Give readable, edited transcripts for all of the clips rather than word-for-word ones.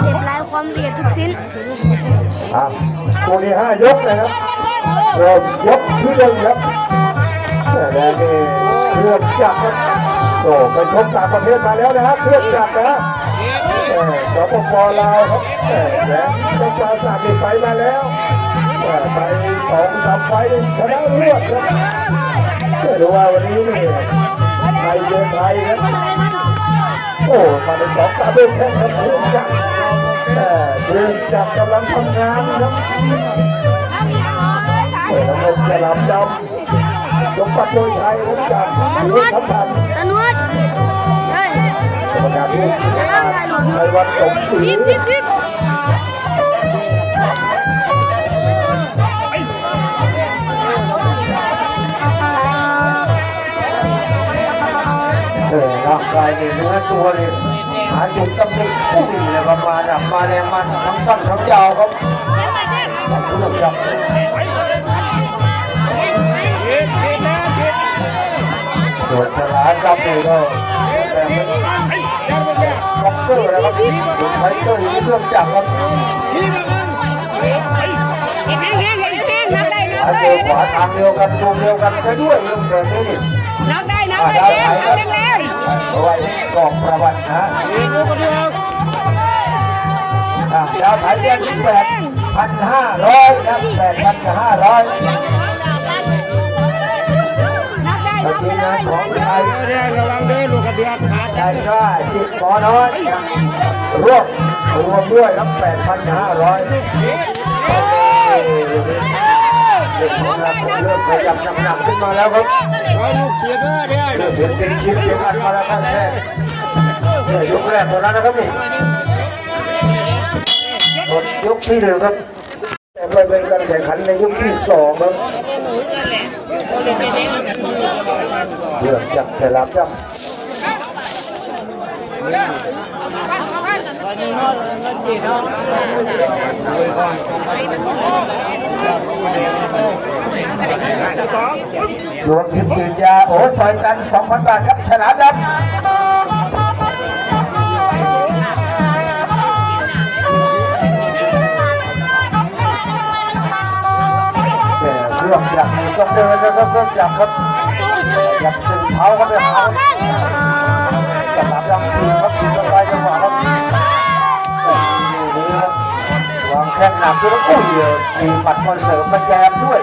เก็บลายความละเอียดทุกชิ้นคู่ที่5ยกนะครับเริ่มยกที่1ครับแดงนี่เครื่องจักรครับโอ้ไปชกต่างประเทศมาแล้วนะครับเครื่องจักรนะสปป.ลาวครับแดงเจ้าปราสาทนี่ไปมาแล้วไป2-3 ไฟชนะรวดครับไม่รู้ว่าวันนี้นี่ไทยเจอไทยครับโอ้มาเป็น2-3 เรื่องแค่ครับเครื่องจักรกำลังทำงานครับน้ำเงินฉลามดำสมบัติโดยไทยครับจากตะนวดเฮ้ยกรรมการผู้ไทยวัดสมศรีร่างกายเนี่ยเนื้อตัวเนี่ยหาจุดตำหนิผู้ดีเลยประมาณมาแรงมันทั้งสั้นทั้งยาวครับผู้ชมครับส่วนฉลาดดำเนี่ยก็แต่เป็นบ็อกเซอร์นะครับไฟเตอร์อยู่ในเครื่องจักรครับขวาทางเดียวกันทรงเดียวกันใช้ด้วยลุงเดินนี่นับได้แรงเอาไว้กองประวัตินะดาวไทยเดือน8,500นะ8,500ทีมงานของไทยระวังเดินลูกกระเบียดขาดได้ก็10 ปอนด์รวมด้วยครับ8,500เริ่มขยับน้ำหนักขึ้นมาแล้วครับลูกเขียนว่าเนี่ยเริ่มเป็นชิ้นเป็นอันมาแล้วครับแค่ยกแรกหมดแล้วนะครับนี่หมดยกที่1ครับแต่ไปเป็นการแข่งขันในยกที่2ครับเรื่องจับฉลามจับรวมทิพย์สินยาโอ้ซอยกัน 2,000 บาทครับฉลามดำเครื่องจักรต้องเดินนะครับเครื่องจักรครับจับสึงเท้าเข้าไปหาฉลามดำทีครับทีสบายจังหวะครับวางแข้งหนักด้วยแล้วมีปัดคอนเสิร์ตมาแจมด้วย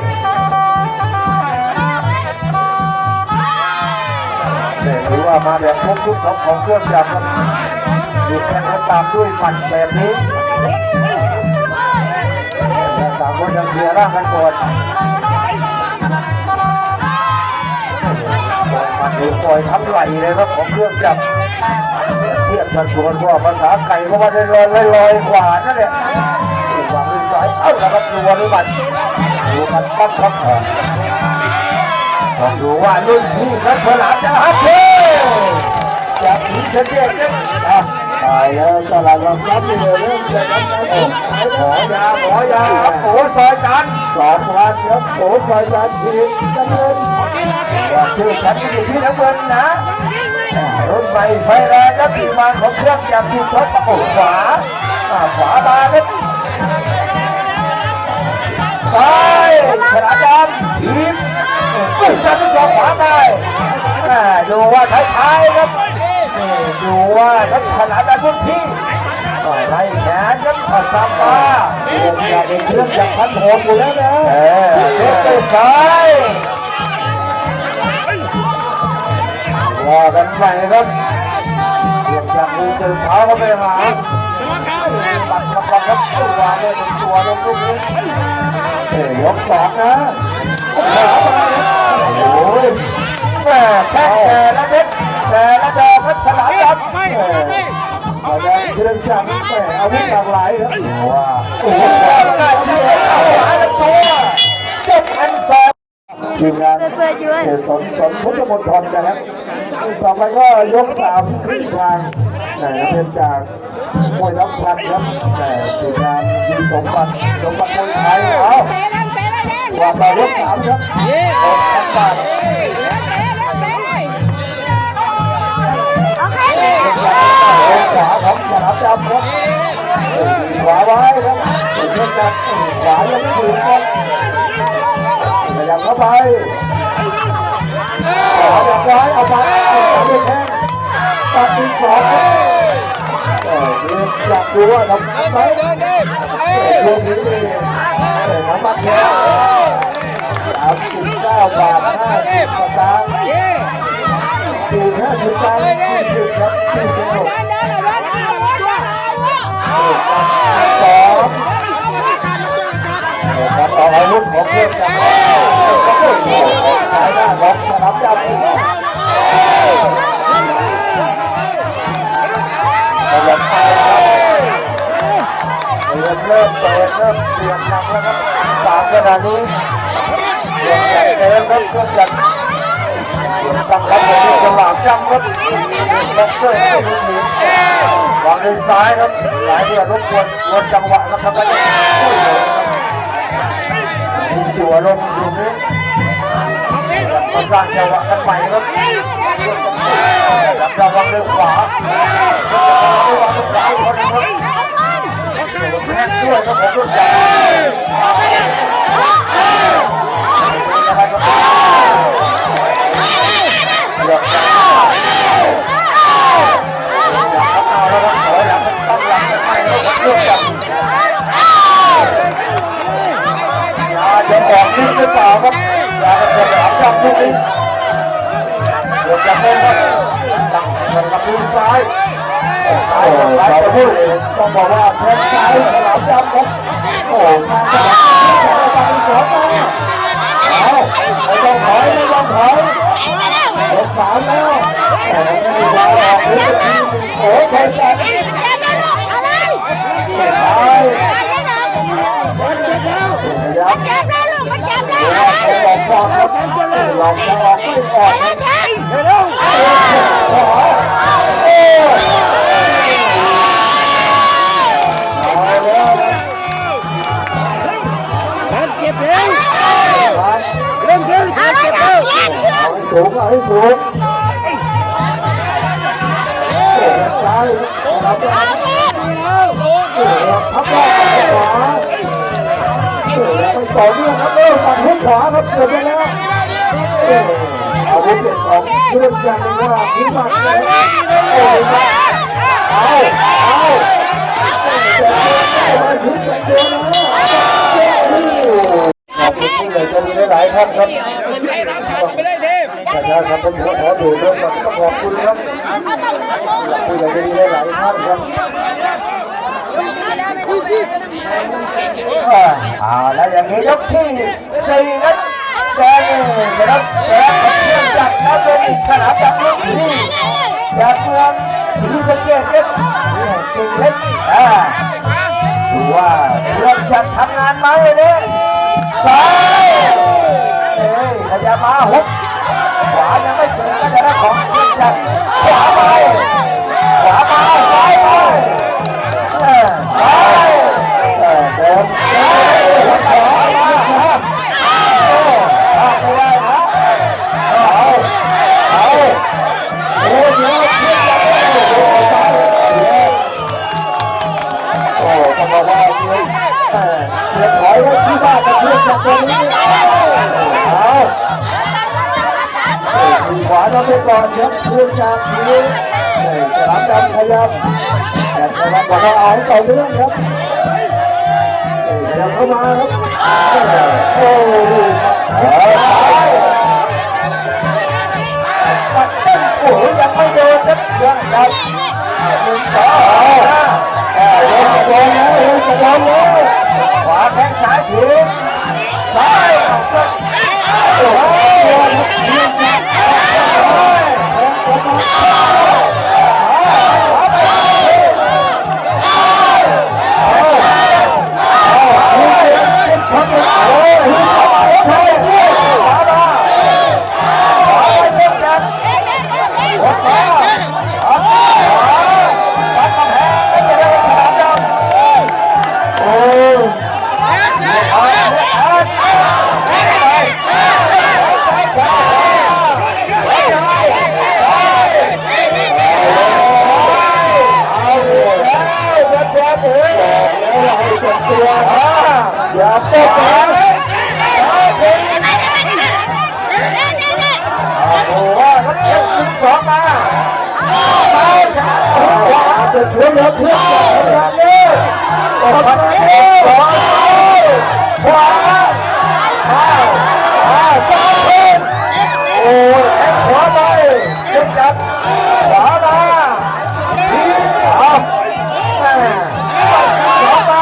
หรือว่ามาแบบครบชุดของเครื่องจักรครับมีแข้งตามด้วยปัดแบบนี้สามคนยังเคลียร์ร่างกันก่อนมันดูปล่อยทั้งไหลเลยครับของเครื่องจักรเทียบกันส่วนว่าภาษาไก่ก็ว่าได้ลอยกว่านั่นแหละวางด้วยสายเอ้าแล้วครับดูวันบัตรดูมันปั๊บครับต้องดูว่ารุ่นพี่นักฉลามจะฮัทเช่จากทีมเชนเดียนเนี่ยตายแล้วฉลามซัดเลยเริ่มจะหมอยาโอ้ซอยจัน2,000ครับโอ้ซอยจันทีมน้ำเงินชื่อฉันอยู่ที่น้ำเงินนะรุ่นใหม่ไฟแรงครับทีมงานของเครื่องจักรที่ชกโอ้ขวามาครับซ้ายฉลามดำทีมจับที่2ขวาไปดูว่าท้ายครับดูว่าทัพฉลามดำรุ่นพี่ไล่แขนครับสามปาอยากเป็นเครื่องจักรพันโหดอยู่แล้วนะเช็คไปซ้ายว่ากันใหม่ครับเครื่องจักรมีสื่อเท้าเข้าไปหาปัดกำลังครับตัวเลยตัวลงลูกนี้ยก2นะโอ้ยแม่แค่ละเม็ดแต่ละดอกก็ฉลามดำเครื่องจักรแม่อาวุธหลากหลายครับว้าโอ้โหได้ที่เอาหาตัวจบอันสองทีมงานสนพุทธมณฑลนะครับต่อไปก็ยก3ครึ่งทางเป็นจากมวยรับพันครับทีมงานมีสมบัติมวยไทยเอาว่าไปยก3ครับ6,000 บาทขวาของฉลาม สองอยากดูว่าทำไหมช่วงนี้น้ำมันแค่39 บาท 50 สตางค์ดู50 ตังค์20ครับที่เดียวสองครับต่ออาวุธของเพื่อนกันสายหน้าของสนามจับเริ่มเปิดเริ่มเปลี่ยนหนักแล้วครับ3 ขนาดนี้เปลี่ยนจากเดิมครับเครื่องจักรตั้งรับในจังหวะจังครับล็อกเกอร์ให้ลูกหนีวางด้วยซ้ายครับสายเรือรบกวนวนจังหวะครับทำได้มีจั่วลงอยู่นี้มาสร้างจังหวะกันใหม่ครับจับวางด้วยขวาด้วยวางด้วยซ้ายคนนึงครับแพ้ด้วยครับผมด้วยจับเลือกจับเอาแล้วครับขอหลังตั้งหลังกันใหม่ครับเลือกจับจะออกนิดหรือเปล่าครับอย่าจะหลับจับทุกทีเลือกจับเลยครับตั้งกับมือซ้ายเราพูดต้องบอกว่าแข้งซ้ายหลับจับครับโอ้ทางจับสองมาไม่ต้องถอยไม่ต้องถอยสามแล้วแต่ไม่มีวางออกโอ้ใครจับอะไรเจ็บแล้วลูกมันเจ็บแล้วออกฟองครับหลอกจะออกไม่ออกเร็วเจ็บแล้วเริ่มเจ็บแล้วสูงให้สูงซ้ายรับได้พับได้ขวาไปต่อเนื่องครับตัดหุ้นขวาครับเกิดไปแล้วอาวุธเด็ดของเรื่องอย่างนึงว่าพิมพ์มาเลยเอาถึงใจเดียวนะขอบคุณที่เลยจะมีหลายท่านครับประชาชนผมขอดูเรื่องแบบขอบคุณครับคุยเลยจะมีหลายท่านครับแล้วอย่างนี้ยกที่4ครับแดงนะครับแดงเครื่องจักรนับเป็นสนามจักรลูกที่จากเมืองศรีสะเกษครับเก่งเล็กดูว่าเครื่องจักรทำงานมาเลยเนี่ยซ้ายขยับมาหุบขวายังไม่ถึงก็จะได้ของเครื่องจักรขวาไปซ้ายไปซ้ายเดินขวามาไม่ได้นะเอาโอ้เดี๋ยวเครื่องจักรโอ้ต้องบอกว่าเดี๋ยวถอยไว้ที่บ้านกับเครื่องจักรตัวนี้ขวาต้องไปก่อนครับเครื่องจักรนี้สนามดำขยับแต่ขยับกว่าเราเอาให้ต่อเนื่องครับขยับเข้ามาครับโอ้โหยังไม่โดนครับยังดัน1 2โดนแล้วขวาแข้งซ้ายถีบซ้ายโอ้โหอย่าตกนะโอ้โหรถเก๋ง12มา ดี๋ยวเพื่อนจะทำงานนี้ออกมาเองขวาขวาซ้ายขึ้นโอ้ยแข้งขวาไปเจ็บจัดขวามาเอาขวาไป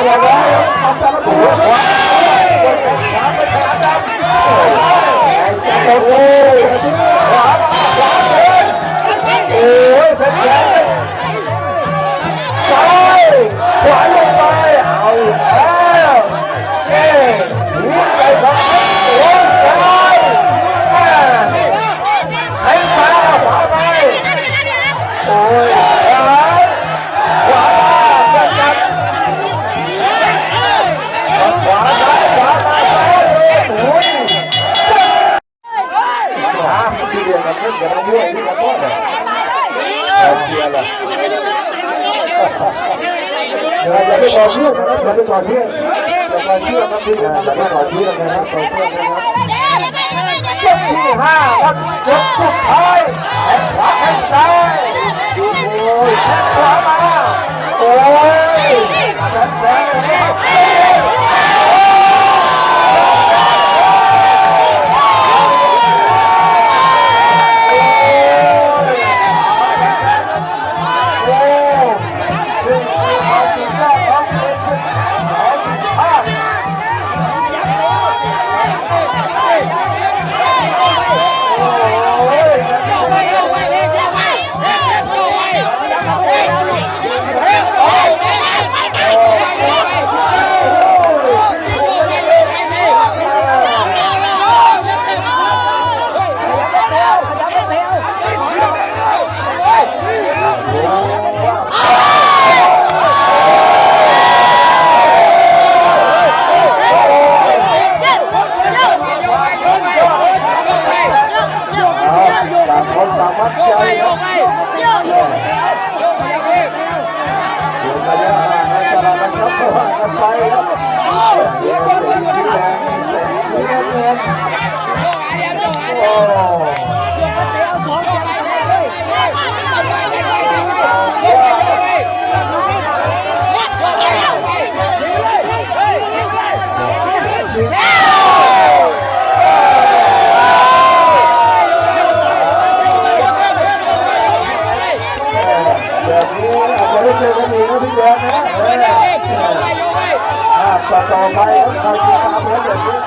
อย่าไว้ทำตามตัวขวาขวาไปขวาดำโอ้โหขวาขึ้นโอ้ยเป็นไงซ้ายขวาลงไปเอาแล้วเอ๊ะหัวใจของโอ้ยซ้ายให้มาขวาไปโอ้ยซ้ายขวาจัดจัดขวาซ้ายขวามาซ้ายโอ้ยที่เรียนกันเรื่องอะไรด้วยที่เขาบอกเนี่ยเชียร์เลยอย่าไปก่อเชื่อนะครับอย่าไปก่อเชื่ออย่าไปเชื่อครับพี่อย่าไปก่อเชื่อนะครับก่อเชื่อนะครับยกที่ห้าครับยกสุดท้ายแข้งขวาแข้งซ้ายโอ้ยแข้งขวามาโอ้ยแข้งซ้ายต่อไปครับใครจะทำแล้วอย่างนี้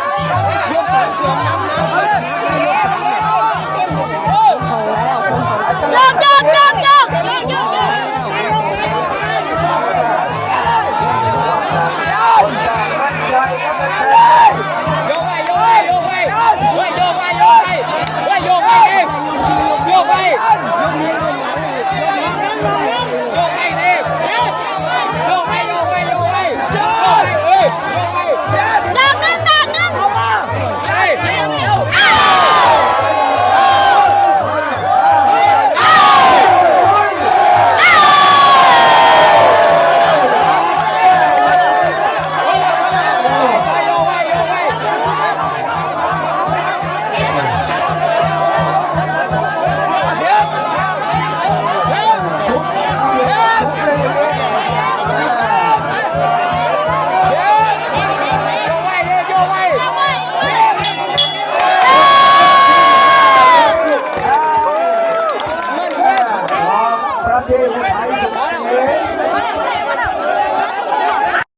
ประเทศไทย